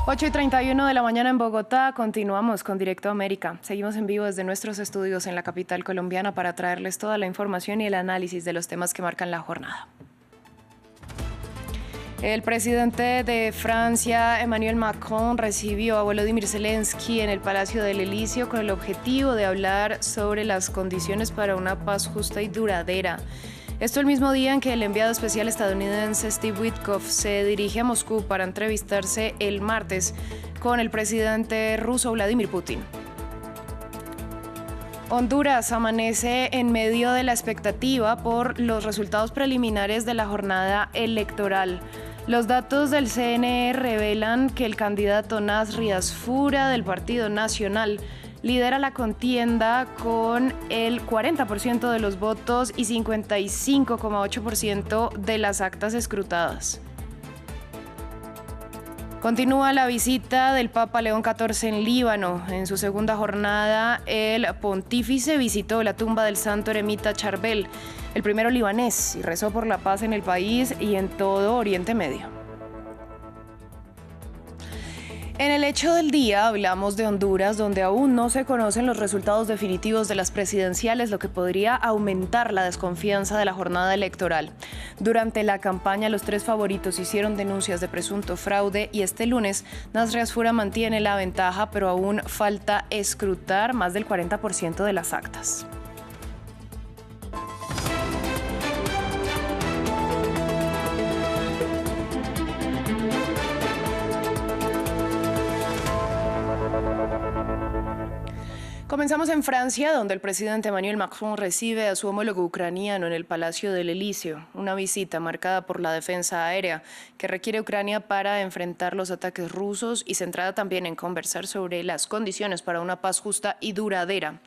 8:31 de la mañana en Bogotá, continuamos con Directo América. Seguimos en vivo desde nuestros estudios en la capital colombiana para traerles toda la información y el análisis de los temas que marcan la jornada. El presidente de Francia, Emmanuel Macron, recibió a Volodymyr Zelensky en el Palacio del Elíseo con el objetivo de hablar sobre las condiciones para una paz justa y duradera. Esto el mismo día en que el enviado especial estadounidense Steve Witkoff se dirige a Moscú para entrevistarse el martes con el presidente ruso Vladimir Putin. Honduras amanece en medio de la expectativa por los resultados preliminares de la jornada electoral. Los datos del CNE revelan que el candidato Nasri Asfura del Partido Nacional lidera la contienda con el 40% de los votos y 55,8% de las actas escrutadas. Continúa la visita del Papa León XIV en Líbano. En su segunda jornada, el pontífice visitó la tumba del santo eremita Charbel, el primero libanés, y rezó por la paz en el país y en todo Oriente Medio. En el hecho del día hablamos de Honduras, donde aún no se conocen los resultados definitivos de las presidenciales, lo que podría aumentar la desconfianza de la jornada electoral. Durante la campaña, los tres favoritos hicieron denuncias de presunto fraude y este lunes Nasri Asfura mantiene la ventaja, pero aún falta escrutar más del 40% de las actas. Comenzamos en Francia, donde el presidente Emmanuel Macron recibe a su homólogo ucraniano en el Palacio del Elíseo, una visita marcada por la defensa aérea que requiere Ucrania para enfrentar los ataques rusos y centrada también en conversar sobre las condiciones para una paz justa y duradera.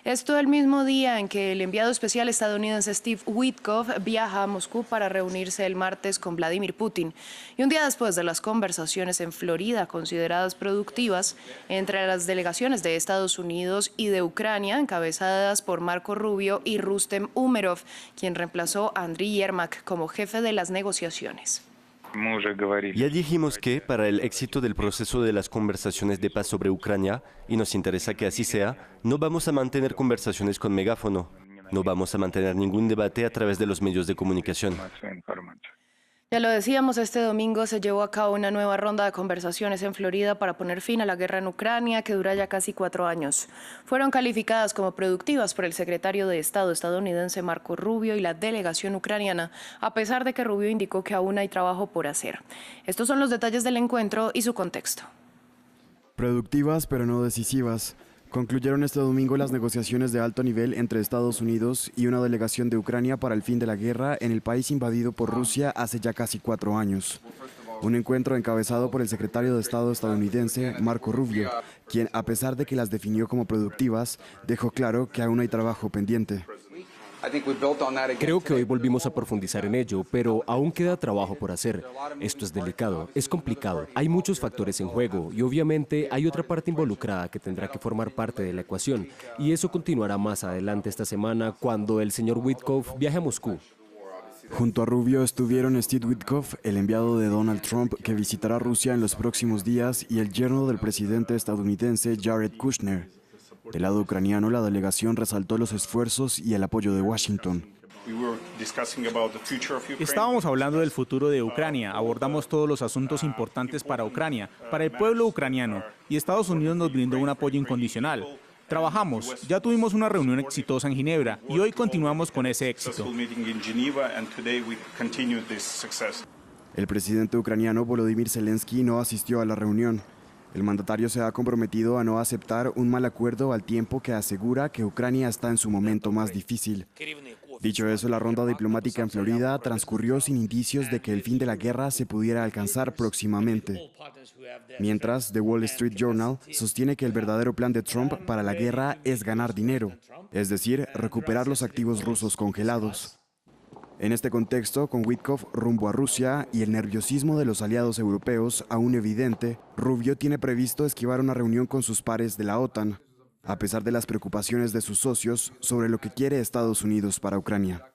Esto el mismo día en que el enviado especial estadounidense Steve Witkoff viaja a Moscú para reunirse el martes con Vladimir Putin. Y un día después de las conversaciones en Florida, consideradas productivas, entre las delegaciones de Estados Unidos y de Ucrania, encabezadas por Marco Rubio y Rustem Umerov, quien reemplazó a Andriy Yermak como jefe de las negociaciones. Ya dijimos que, para el éxito del proceso de las conversaciones de paz sobre Ucrania, y nos interesa que así sea, no vamos a mantener conversaciones con megáfono. No vamos a mantener ningún debate a través de los medios de comunicación. Ya lo decíamos, este domingo se llevó a cabo una nueva ronda de conversaciones en Florida para poner fin a la guerra en Ucrania, que dura ya casi 4 años. Fueron calificadas como productivas por el secretario de Estado estadounidense Marco Rubio y la delegación ucraniana, a pesar de que Rubio indicó que aún hay trabajo por hacer. Estos son los detalles del encuentro y su contexto. Productivas, pero no decisivas. Concluyeron este domingo las negociaciones de alto nivel entre Estados Unidos y una delegación de Ucrania para el fin de la guerra en el país invadido por Rusia hace ya casi 4 años. Un encuentro encabezado por el secretario de Estado estadounidense, Marco Rubio, quien, a pesar de que las definió como productivas, dejó claro que aún hay trabajo pendiente. Creo que hoy volvimos a profundizar en ello, pero aún queda trabajo por hacer. Esto es delicado, es complicado, hay muchos factores en juego y obviamente hay otra parte involucrada que tendrá que formar parte de la ecuación y eso continuará más adelante esta semana cuando el señor Witkoff viaje a Moscú. Junto a Rubio estuvieron Steve Witkoff, el enviado de Donald Trump que visitará Rusia en los próximos días, y el yerno del presidente estadounidense Jared Kushner. Del lado ucraniano, la delegación resaltó los esfuerzos y el apoyo de Washington. Estábamos hablando del futuro de Ucrania, abordamos todos los asuntos importantes para Ucrania, para el pueblo ucraniano, y Estados Unidos nos brindó un apoyo incondicional. Trabajamos, ya tuvimos una reunión exitosa en Ginebra y hoy continuamos con ese éxito. El presidente ucraniano Volodymyr Zelensky no asistió a la reunión. El mandatario se ha comprometido a no aceptar un mal acuerdo al tiempo que asegura que Ucrania está en su momento más difícil. Dicho eso, la ronda diplomática en Florida transcurrió sin indicios de que el fin de la guerra se pudiera alcanzar próximamente. Mientras, The Wall Street Journal sostiene que el verdadero plan de Trump para la guerra es ganar dinero, es decir, recuperar los activos rusos congelados. En este contexto, con Witkoff rumbo a Rusia y el nerviosismo de los aliados europeos aún evidente, Rubio tiene previsto esquivar una reunión con sus pares de la OTAN, a pesar de las preocupaciones de sus socios sobre lo que quiere Estados Unidos para Ucrania.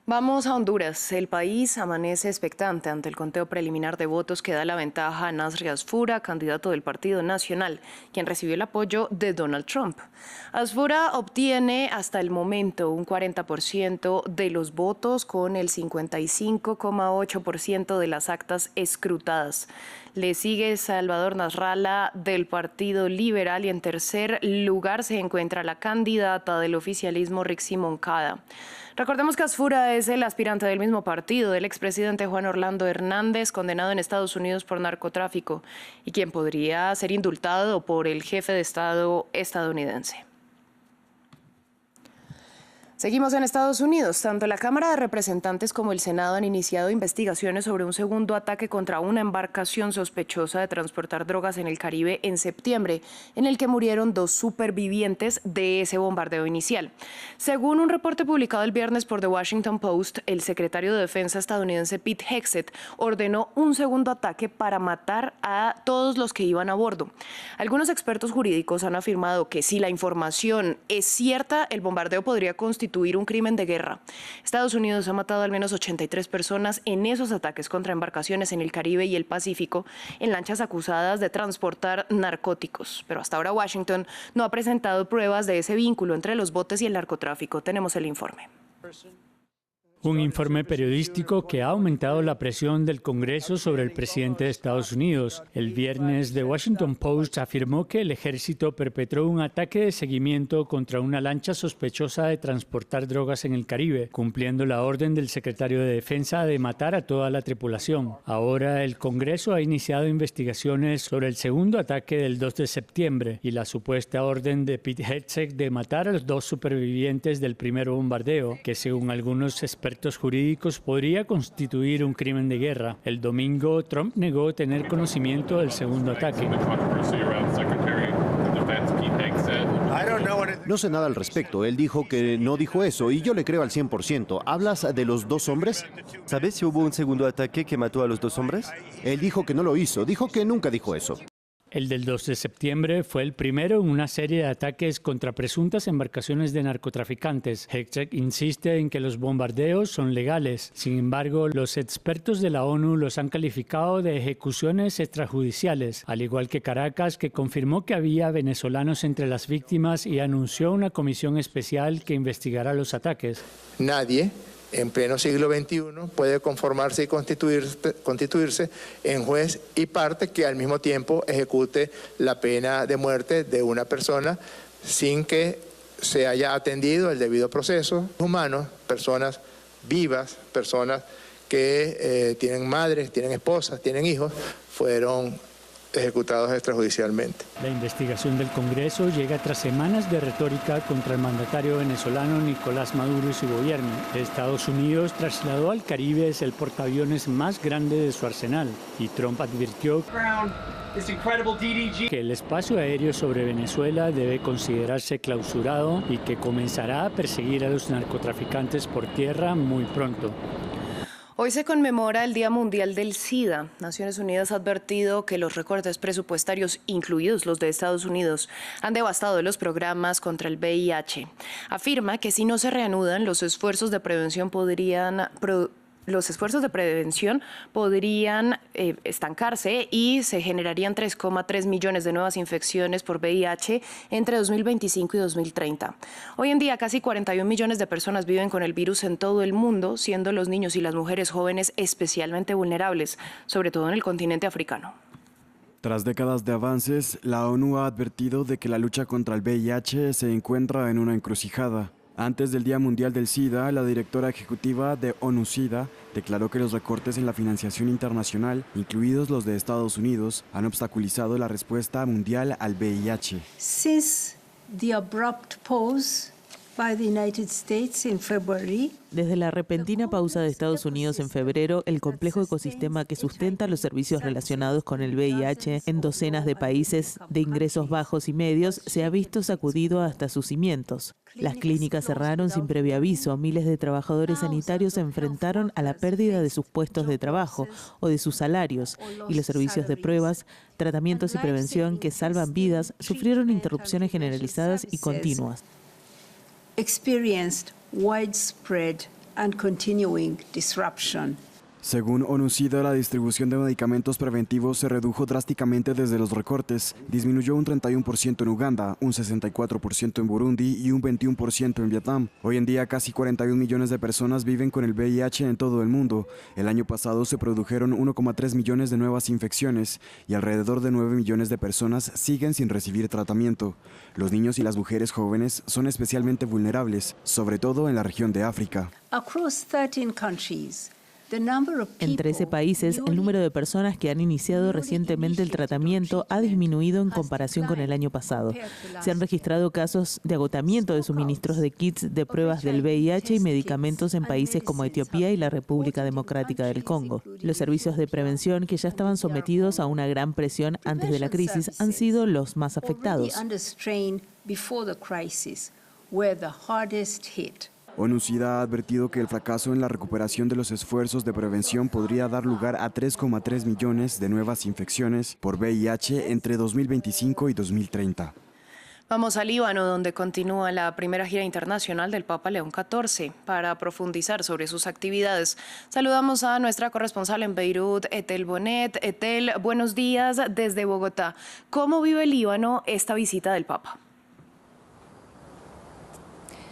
Vamos a Honduras. El país amanece expectante ante el conteo preliminar de votos que da la ventaja a Nasri Asfura, candidato del Partido Nacional, quien recibió el apoyo de Donald Trump. Asfura obtiene hasta el momento un 40% de los votos con el 55,8% de las actas escrutadas. Le sigue Salvador Nasralla del Partido Liberal y en tercer lugar se encuentra la candidata del oficialismo Rixi Moncada. Recordemos que Asfura es el aspirante del mismo partido del expresidente Juan Orlando Hernández, condenado en Estados Unidos por narcotráfico y quien podría ser indultado por el jefe de Estado estadounidense. Seguimos en Estados Unidos. Tanto la Cámara de Representantes como el Senado han iniciado investigaciones sobre un segundo ataque contra una embarcación sospechosa de transportar drogas en el Caribe en septiembre, en el que murieron 2 supervivientes de ese bombardeo inicial. Según un reporte publicado el viernes por The Washington Post, el secretario de Defensa estadounidense Pete Hegseth ordenó un segundo ataque para matar a todos los que iban a bordo. Algunos expertos jurídicos han afirmado que si la información es cierta, el bombardeo podría constituir un crimen de guerra. Estados Unidos ha matado al menos 83 personas en esos ataques contra embarcaciones en el Caribe y el Pacífico en lanchas acusadas de transportar narcóticos. Pero hasta ahora Washington no ha presentado pruebas de ese vínculo entre los botes y el narcotráfico. Tenemos el informe. Un informe periodístico que ha aumentado la presión del Congreso sobre el presidente de Estados Unidos. El viernes, The Washington Post afirmó que el ejército perpetró un ataque de seguimiento contra una lancha sospechosa de transportar drogas en el Caribe, cumpliendo la orden del secretario de Defensa de matar a toda la tripulación. Ahora, el Congreso ha iniciado investigaciones sobre el segundo ataque del 2 de septiembre y la supuesta orden de Pete Hegseth de matar a los 2 supervivientes del primer bombardeo, que según algunos expertos jurídicos podría constituir un crimen de guerra. El domingo, Trump negó tener conocimiento del segundo ataque. No sé nada al respecto. Él dijo que no dijo eso y yo le creo al 100%. ¿Hablas de los 2 hombres? ¿Sabes si hubo un segundo ataque que mató a los 2 hombres? Él dijo que no lo hizo. Dijo que nunca dijo eso. El del 2 de septiembre fue el primero en una serie de ataques contra presuntas embarcaciones de narcotraficantes. Hegseth insiste en que los bombardeos son legales. Sin embargo, los expertos de la ONU los han calificado de ejecuciones extrajudiciales, al igual que Caracas, que confirmó que había venezolanos entre las víctimas y anunció una comisión especial que investigará los ataques. Nadie en pleno siglo XXI puede conformarse y constituirse en juez y parte que al mismo tiempo ejecute la pena de muerte de una persona sin que se haya atendido el debido proceso humano, personas vivas, personas que tienen madres, tienen esposas, tienen hijos, fueron ejecutados extrajudicialmente. La investigación del Congreso llega tras semanas de retórica contra el mandatario venezolano Nicolás Maduro y su gobierno. Estados Unidos trasladó al Caribe el portaaviones más grande de su arsenal y Trump advirtió que el espacio aéreo sobre Venezuela debe considerarse clausurado y que comenzará a perseguir a los narcotraficantes por tierra muy pronto. Hoy se conmemora el Día Mundial del SIDA. Naciones Unidas ha advertido que los recortes presupuestarios, incluidos los de Estados Unidos, han devastado los programas contra el VIH. Afirma que si no se reanudan, los esfuerzos de prevención podrían estancarse y se generarían 3,3 millones de nuevas infecciones por VIH entre 2025 y 2030. Hoy en día, casi 41 millones de personas viven con el virus en todo el mundo, siendo los niños y las mujeres jóvenes especialmente vulnerables, sobre todo en el continente africano. Tras décadas de avances, la ONU ha advertido de que la lucha contra el VIH se encuentra en una encrucijada. Antes del Día Mundial del SIDA, la directora ejecutiva de ONU-SIDA declaró que los recortes en la financiación internacional, incluidos los de Estados Unidos, han obstaculizado la respuesta mundial al VIH. Since the abrupt pause by the United States in February, desde la repentina pausa de Estados Unidos en febrero, el complejo ecosistema que sustenta los servicios relacionados con el VIH en docenas de países de ingresos bajos y medios se ha visto sacudido hasta sus cimientos. Las clínicas cerraron sin previo aviso, miles de trabajadores sanitarios se enfrentaron a la pérdida de sus puestos de trabajo o de sus salarios, y los servicios de pruebas, tratamientos y prevención que salvan vidas sufrieron interrupciones generalizadas y continuas. Experienced widespread and continuing disruption. Según ONU-SIDA, la distribución de medicamentos preventivos se redujo drásticamente desde los recortes. Disminuyó un 31% en Uganda, un 64% en Burundi y un 21% en Vietnam. Hoy en día, casi 41 millones de personas viven con el VIH en todo el mundo. El año pasado se produjeron 1,3 millones de nuevas infecciones y alrededor de 9 millones de personas siguen sin recibir tratamiento. Los niños y las mujeres jóvenes son especialmente vulnerables, sobre todo en la región de África. Across 13 countries, en 13 países, el número de personas que han iniciado recientemente el tratamiento ha disminuido en comparación con el año pasado. Se han registrado casos de agotamiento de suministros de kits de pruebas del VIH y medicamentos en países como Etiopía y la República Democrática del Congo. Los servicios de prevención, que ya estaban sometidos a una gran presión antes de la crisis, han sido los más afectados. ONU-SIDA ha advertido que el fracaso en la recuperación de los esfuerzos de prevención podría dar lugar a 3,3 millones de nuevas infecciones por VIH entre 2025 y 2030. Vamos a Líbano, donde continúa la primera gira internacional del Papa León XIV. Para profundizar sobre sus actividades, saludamos a nuestra corresponsal en Beirut, Etel Bonet. Etel, buenos días desde Bogotá. ¿Cómo vive Líbano esta visita del Papa?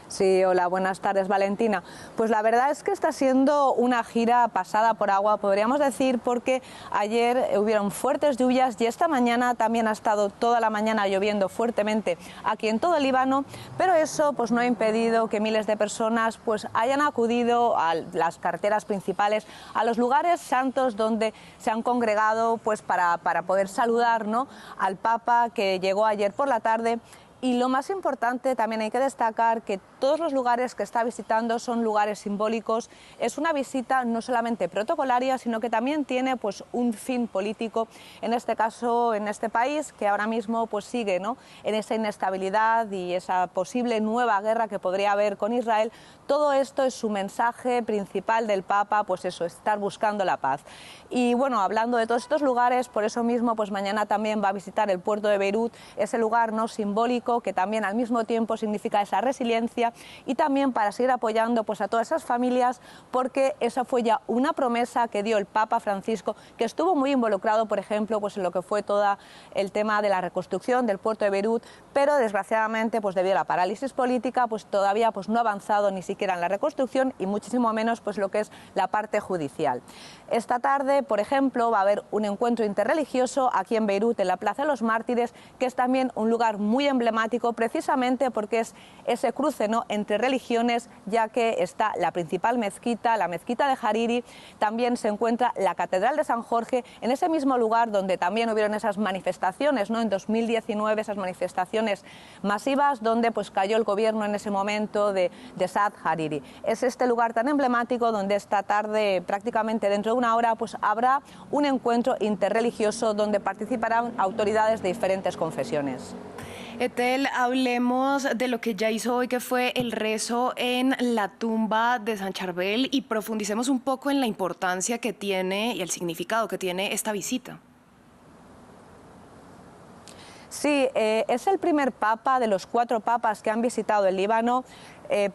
Sí, hola, buenas tardes, Valentina. Pues la verdad es que está siendo una gira pasada por agua, podríamos decir, porque ayer hubieron fuertes lluvias y esta mañana también ha estado toda la mañana lloviendo fuertemente aquí en todo el Líbano, pero eso pues no ha impedido que miles de personas pues hayan acudido a las carreteras principales, a los lugares santos donde se han congregado pues para poder saludar, ¿no?, al Papa, que llegó ayer por la tarde. Y lo más importante, también hay que destacar que todos los lugares que está visitando son lugares simbólicos. Es una visita no solamente protocolaria, sino que también tiene pues un fin político, en este caso en este país que ahora mismo pues sigue, ¿no?, en esa inestabilidad y esa posible nueva guerra que podría haber con Israel. Todo esto es su mensaje principal del Papa, pues eso, estar buscando la paz. Y bueno, hablando de todos estos lugares, por eso mismo pues mañana también va a visitar el puerto de Beirut, ese lugar no simbólico que también al mismo tiempo significa esa resiliencia, y también para seguir apoyando pues a todas esas familias, porque esa fue ya una promesa que dio el Papa Francisco, que estuvo muy involucrado, por ejemplo, pues en lo que fue todo el tema de la reconstrucción del puerto de Beirut, pero desgraciadamente pues debido a la parálisis política pues todavía pues no ha avanzado ni siquiera en la reconstrucción y muchísimo menos pues lo que es la parte judicial. Esta tarde, por ejemplo, va a haber un encuentro interreligioso aquí en Beirut, en la Plaza de los Mártires, que es también un lugar muy emblemático precisamente porque es ese cruce, ¿no?, entre religiones, ya que está la principal mezquita, la mezquita de Hariri, también se encuentra la Catedral de San Jorge, en ese mismo lugar donde también hubieron esas manifestaciones, ¿no?, en 2019, esas manifestaciones masivas donde pues cayó el gobierno en ese momento de Saad Hariri. Es este lugar tan emblemático donde esta tarde, prácticamente dentro de una hora, pues habrá un encuentro interreligioso donde participarán autoridades de diferentes confesiones. Etel, hablemos de lo que ya hizo hoy, que fue el rezo en la tumba de San Charbel, y profundicemos un poco en la importancia que tiene y el significado que tiene esta visita. Sí, es el primer papa de los 4 papas que han visitado el Líbano.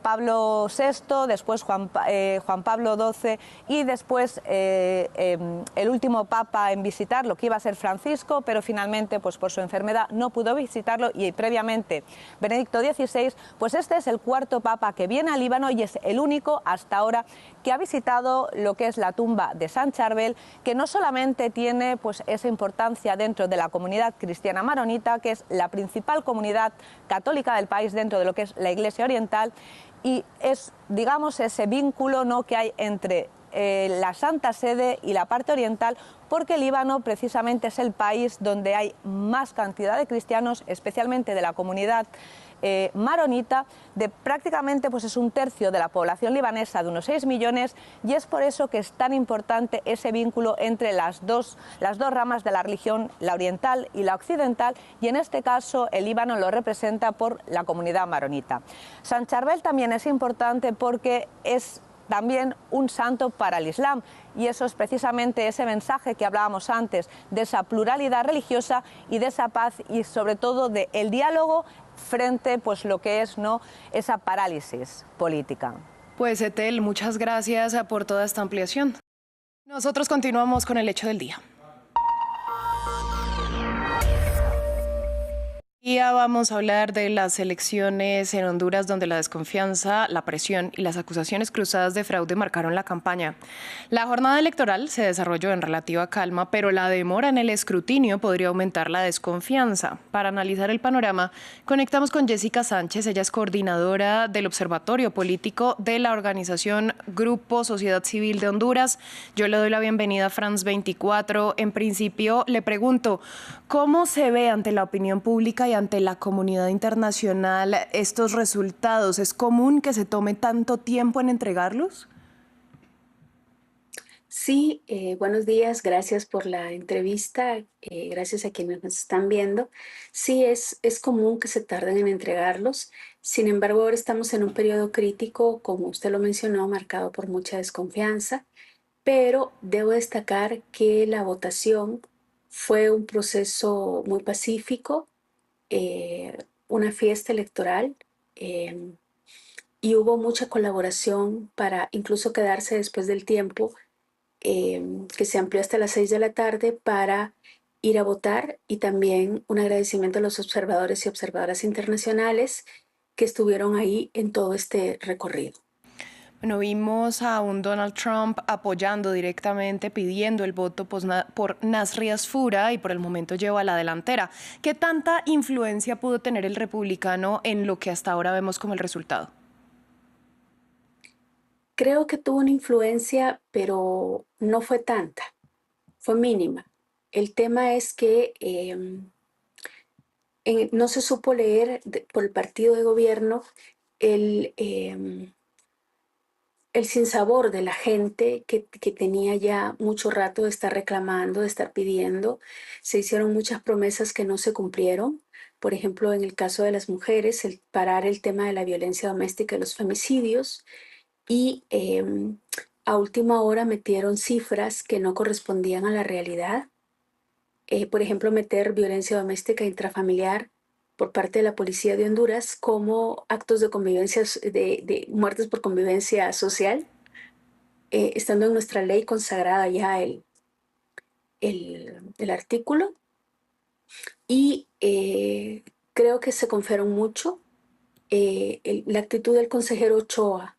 Pablo VI, después Juan Pablo XII y después el último papa en visitarlo, que iba a ser Francisco, pero finalmente pues por su enfermedad no pudo visitarlo, y previamente Benedicto XVI. Pues este es el 4º papa que viene al Líbano y es el único hasta ahora que ha visitado lo que es la tumba de San Charbel, que no solamente tiene pues esa importancia dentro de la comunidad cristiana maronita, que es la principal comunidad católica del país dentro de lo que es la Iglesia Oriental, y es, digamos, ese vínculo, ¿no?, que hay entre la Santa Sede y la parte oriental, porque el Líbano precisamente es el país donde hay más cantidad de cristianos, especialmente de la comunidad maronita, de prácticamente pues es 1/3 de la población libanesa, de unos 6 millones, y es por eso que es tan importante ese vínculo entre las dos ramas de la religión, la oriental y la occidental, y en este caso el Líbano lo representa por la comunidad maronita. San Charbel también es importante porque es también un santo para el Islam, y eso es precisamente ese mensaje que hablábamos antes, de esa pluralidad religiosa y de esa paz, y sobre todo de el diálogo frente pues lo que es, ¿no?, esa parálisis política. Pues Etel, muchas gracias por toda esta ampliación. Nosotros continuamos con el hecho del día. Ya vamos a hablar de las elecciones en Honduras, donde la desconfianza, la presión y las acusaciones cruzadas de fraude marcaron la campaña. La jornada electoral se desarrolló en relativa calma, pero la demora en el escrutinio podría aumentar la desconfianza. Para analizar el panorama, conectamos con Jessica Sánchez. Ella es coordinadora del Observatorio Político de la organización Grupo Sociedad Civil de Honduras. Yo le doy la bienvenida a France 24. En principio, le pregunto, ¿cómo se ve ante la opinión pública y ante la comunidad internacional estos resultados? ¿Es común que se tome tanto tiempo en entregarlos? Sí, buenos días, gracias por la entrevista, gracias a quienes nos están viendo. Sí, es común que se tarden en entregarlos, sin embargo ahora estamos en un periodo crítico, como usted lo mencionó, marcado por mucha desconfianza, pero debo destacar que la votación fue un proceso muy pacífico, una fiesta electoral, y hubo mucha colaboración para incluso quedarse después del tiempo que se amplió hasta las 6 de la tarde para ir a votar, y también un agradecimiento a los observadores y observadoras internacionales que estuvieron ahí en todo este recorrido. Bueno, vimos a un Donald Trump apoyando directamente, pidiendo el voto por Nasri Asfura, y por el momento lleva la delantera. ¿Qué tanta influencia pudo tener el republicano en lo que hasta ahora vemos como el resultado? Creo que tuvo una influencia, pero no fue tanta, fue mínima. El tema es que no se supo leer por el partido de gobierno el sinsabor de la gente que tenía ya mucho rato de estar reclamando, de estar pidiendo. Se hicieron muchas promesas que no se cumplieron. Por ejemplo, en el caso de las mujeres, el parar el tema de la violencia doméstica y los femicidios. Y a última hora metieron cifras que no correspondían a la realidad. Por ejemplo, meter violencia doméstica intrafamiliar por parte de la policía de Honduras como actos de convivencia, de muertes por convivencia social, estando en nuestra ley consagrada ya el artículo. Y creo que se confiaron mucho. La actitud del consejero Ochoa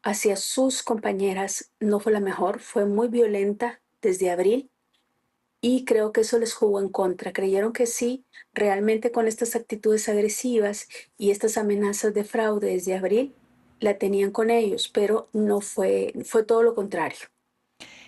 hacia sus compañeras no fue la mejor, fue muy violenta desde abril, y creo que eso les jugó en contra. Creyeron que sí, realmente con estas actitudes agresivas y estas amenazas de fraude desde abril, la tenían con ellos, pero no fue todo lo contrario.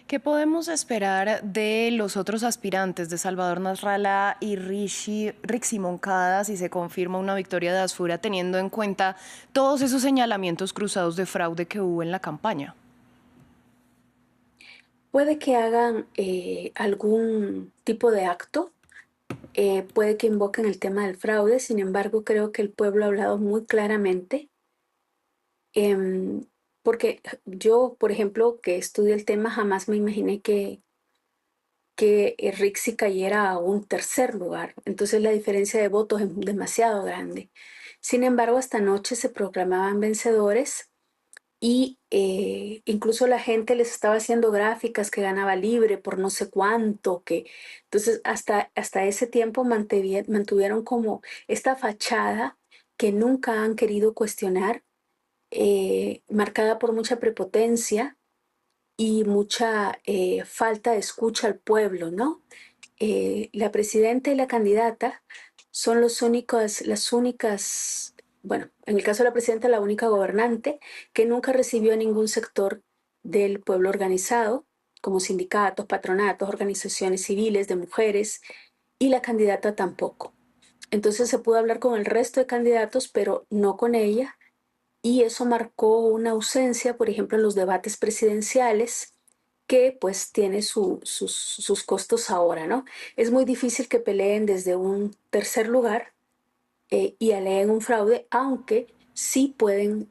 ¿Qué podemos esperar de los otros aspirantes, de Salvador Nasrallah y Rixi Moncada, si se confirma una victoria de Asfura, teniendo en cuenta todos esos señalamientos cruzados de fraude que hubo en la campaña? Puede que hagan algún tipo de acto, puede que invoquen el tema del fraude, sin embargo creo que el pueblo ha hablado muy claramente. Porque yo, por ejemplo, que estudio el tema, jamás me imaginé que Rixi cayera a un tercer lugar. Entonces la diferencia de votos es demasiado grande. Sin embargo, esta noche se proclamaban vencedores, y incluso la gente les estaba haciendo gráficas que ganaba libre por no sé cuánto. Entonces hasta ese tiempo mantuvieron como esta fachada que nunca han querido cuestionar, marcada por mucha prepotencia y mucha falta de escucha al pueblo, ¿no? La presidenta y la candidata son las únicas, bueno, en el caso de la presidenta, la única gobernante que nunca recibió a ningún sector del pueblo organizado, como sindicatos, patronatos, organizaciones civiles de mujeres, y la candidata tampoco. Entonces se pudo hablar con el resto de candidatos, pero no con ella. Y eso marcó una ausencia, por ejemplo, en los debates presidenciales, que pues tiene sus costos ahora, ¿no? Es muy difícil que peleen desde un tercer lugar y aleguen un fraude, aunque sí pueden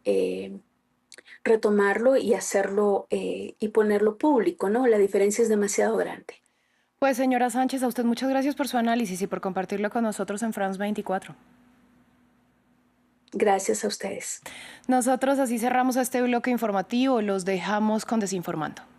retomarlo y hacerlo y ponerlo público, ¿no? La diferencia es demasiado grande. Pues señora Sánchez, a usted muchas gracias por su análisis y por compartirlo con nosotros en France 24. Gracias a ustedes. Nosotros así cerramos este bloque informativo, los dejamos con Desinformando.